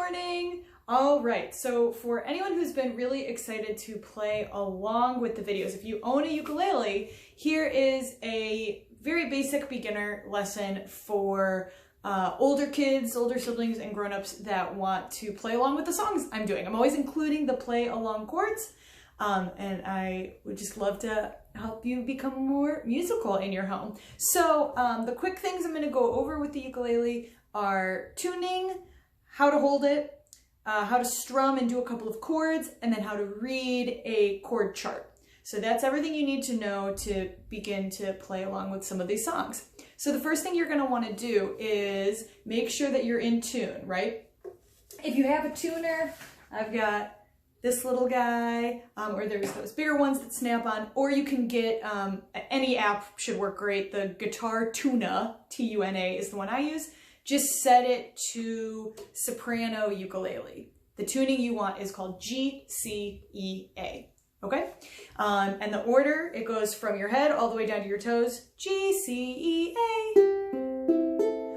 morning. All right, so for anyone who's been really excited to play along with the videos, if you own a ukulele, here is a very basic beginner lesson for older kids, older siblings, and grown-ups that want to play along with the songs I'm doing. I'm always including the play along chords, and I would just love to help you become more musical in your home. So the quick things I'm going to go over with the ukulele are tuning, how to hold it, how to strum and do a couple of chords, and then how to read a chord chart. So that's everything you need to know to begin to play along with some of these songs. So the first thing you're going to want to do is make sure that you're in tune, right? If you have a tuner, I've got this little guy, or there's those bigger ones that snap on, or you can get, any app should work great. The Guitar Tuna, T-U-N-A, is the one I use. Just set it to soprano ukulele. The tuning you want is called G, C, E, A. Okay? And the order, it goes from your head all the way down to your toes. G, C, E, A.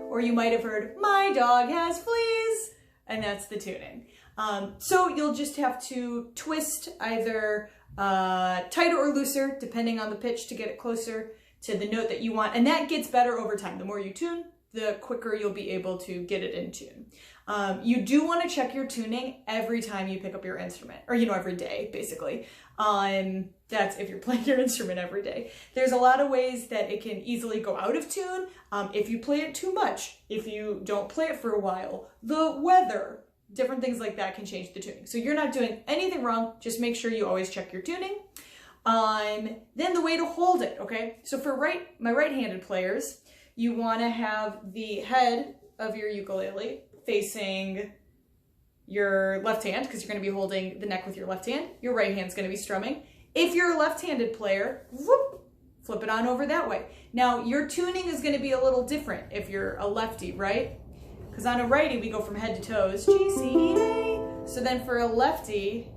Or you might have heard, my dog has fleas. And that's the tuning. So you'll just have to twist either tighter or looser, depending on the pitch, to get it closer to the note that you want. And that gets better over time. The more you tune, the quicker you'll be able to get it in tune. You do want to check your tuning every time you pick up your instrument, or, every day, basically. That's if you're playing your instrument every day. There's a lot of ways that it can easily go out of tune. If you play it too much, if you don't play it for a while, the weather, different things like that can change the tuning. So you're not doing anything wrong. Just make sure you always check your tuning. Then the way to hold it, okay? So for my right-handed players, you want to have the head of your ukulele facing your left hand, because you're going to be holding the neck with your left hand. Your right hand's going to be strumming. If you're a left-handed player, whoop, flip it on over that way. Now, your tuning is going to be a little different if you're a lefty, right? Because on a righty, we go from head to toes, G, C, E, A. So then for a lefty,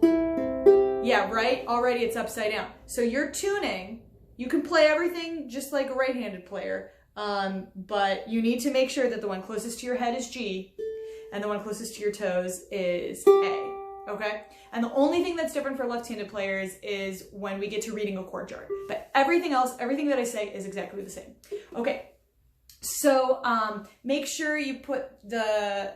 yeah, right? Already it's upside down. So your tuning, you can play everything just like a right-handed player, but you need to make sure that the one closest to your head is G, and the one closest to your toes is A, okay? And the only thing that's different for left-handed players is when we get to reading a chord chart. But everything else, everything that I say is exactly the same. Okay, so make sure you put the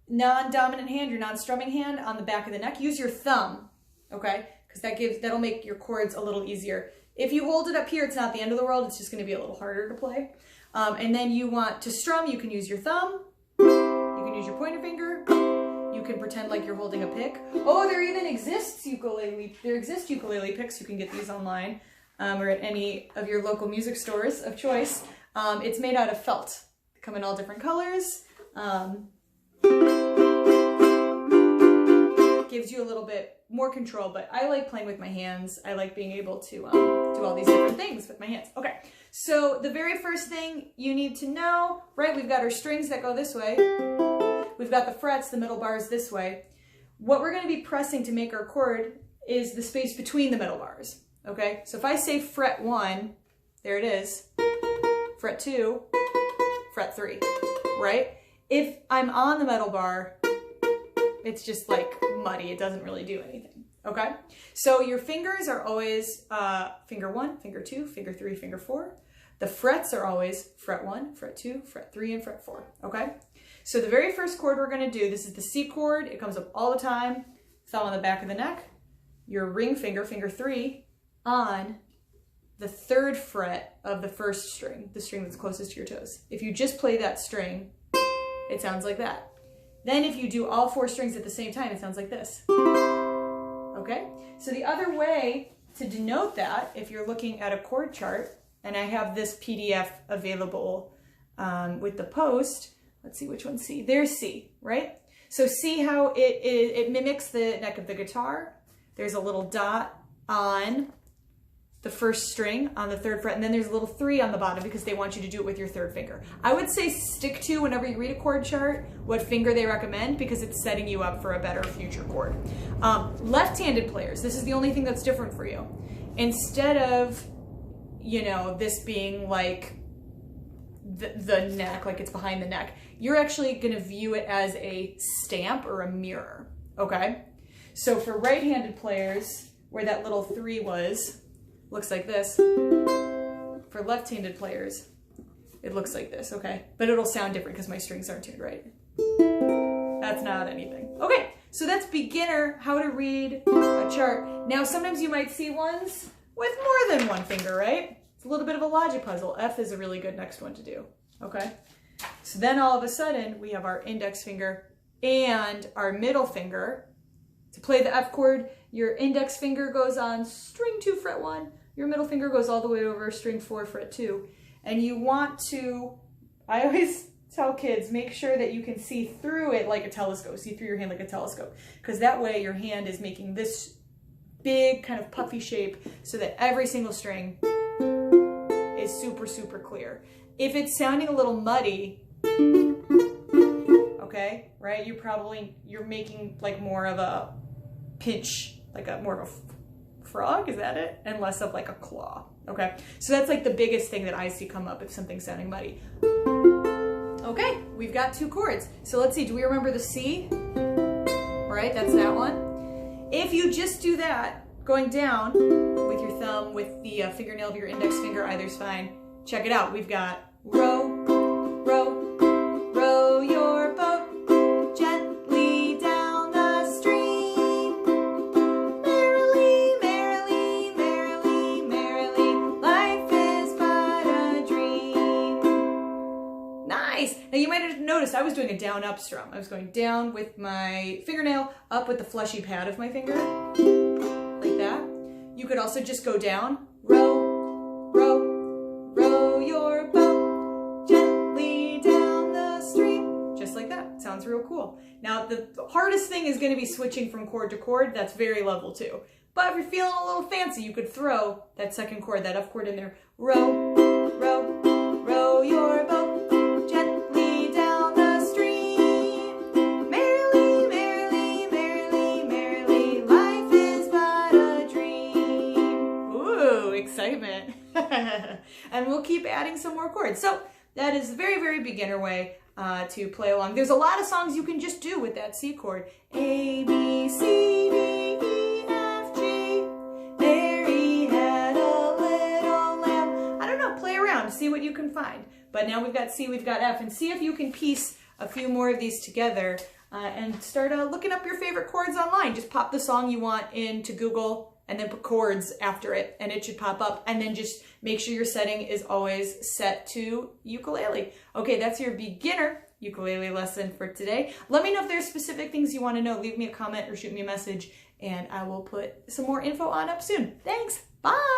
non-dominant hand, your non-strumming hand, on the back of the neck. Use your thumb, okay? Because that'll make your chords a little easier. If you hold it up here, it's not the end of the world. It's just going to be a little harder to play. And then you want to strum, you can use your thumb. You can use your pointer finger. You can pretend like you're holding a pick. Oh, there even exists ukulele picks. You can get these online or at any of your local music stores of choice. It's made out of felt. They come in all different colors. Gives you a little bit more control, but I like playing with my hands. I like being able to do all these different things with my hands. Okay, so the very first thing you need to know, right, we've got our strings that go this way. We've got the frets, the middle bars this way. What we're going to be pressing to make our chord is the space between the middle bars, okay? So if I say fret 1, there it is, fret 2, fret 3, right? If I'm on the middle bar, it's just like muddy. It doesn't really do anything, okay? So your fingers are always finger 1, finger 2, finger 3, finger 4. The frets are always fret 1, fret 2, fret 3, and fret 4, okay? So the very first chord we're going to do, this is the C chord. It comes up all the time. Thumb on the back of the neck. Your ring finger, finger 3, on the 3rd fret of the first string, the string that's closest to your toes. If you just play that string, it sounds like that. Then if you do all 4 strings at the same time, it sounds like this. Okay? So the other way to denote that, if you're looking at a chord chart, and I have this PDF available with the post, let's see which one's C. There's C, right? So see how it mimics the neck of the guitar. There's a little dot on the first string on the 3rd fret, and then there's a little 3 on the bottom because they want you to do it with your 3rd finger. I would say stick to, whenever you read a chord chart, what finger they recommend, because it's setting you up for a better future chord. Left-handed players, this is the only thing that's different for you. Instead of, this being like the neck, like it's behind the neck, you're actually gonna view it as a stamp or a mirror, okay? So for right-handed players, where that little 3 was, looks like this. For left-handed players, it looks like this, okay? But it'll sound different because my strings aren't tuned right. That's not anything. Okay, so that's beginner, how to read a chart. Now, sometimes you might see ones with more than one finger, right? It's a little bit of a logic puzzle. F is a really good next one to do, okay? So then all of a sudden, we have our index finger and our middle finger. To play the F chord, your index finger goes on string 2, fret 1. Your middle finger goes all the way over string 4, fret 2. And you want to, I always tell kids, make sure that you can see through it like a telescope, see through your hand like a telescope. Because that way your hand is making this big kind of puffy shape so that every single string is super, super clear. If it's sounding a little muddy, okay, right, you're making like more of a pinch, like more of a frog, is that it? And less of like a claw, okay? So that's like the biggest thing that I see come up if something's sounding muddy. Okay, we've got 2 chords. So let's see, do we remember the C? Right, that's that one. If you just do that, going down with your thumb, with the fingernail of your index finger, either's fine. Check it out, we've got row, row, row your boat gently down the stream. Merrily, merrily, merrily, merrily, life is but a dream. Nice! Now you might have noticed I was doing a down-up strum. I was going down with my fingernail, up with the fleshy pad of my finger, like that. You could also just go down, row, row, row your boat gently down the stream. Just like that. Sounds real cool. Now, the hardest thing is going to be switching from chord to chord. That's very level 2. But if you're feeling a little fancy, you could throw that second chord, that F chord in there. Row, row, row your boat gently down the stream. Merrily, merrily, merrily, merrily, life is but a dream. Ooh, excitement. And we'll keep adding some more chords. So that is a very, very beginner way to play along. There's a lot of songs you can just do with that C chord. A, B, C, D, E, F, G. Mary had a little lamb. I don't know, play around, see what you can find. But now we've got C, we've got F, and see if you can piece a few more of these together and start looking up your favorite chords online. Just pop the song you want into Google and then put chords after it, and it should pop up. And then just make sure your setting is always set to ukulele. Okay, that's your beginner ukulele lesson for today. Let me know if there's specific things you want to know. Leave me a comment or shoot me a message, and I will put some more info on up soon. Thanks, bye!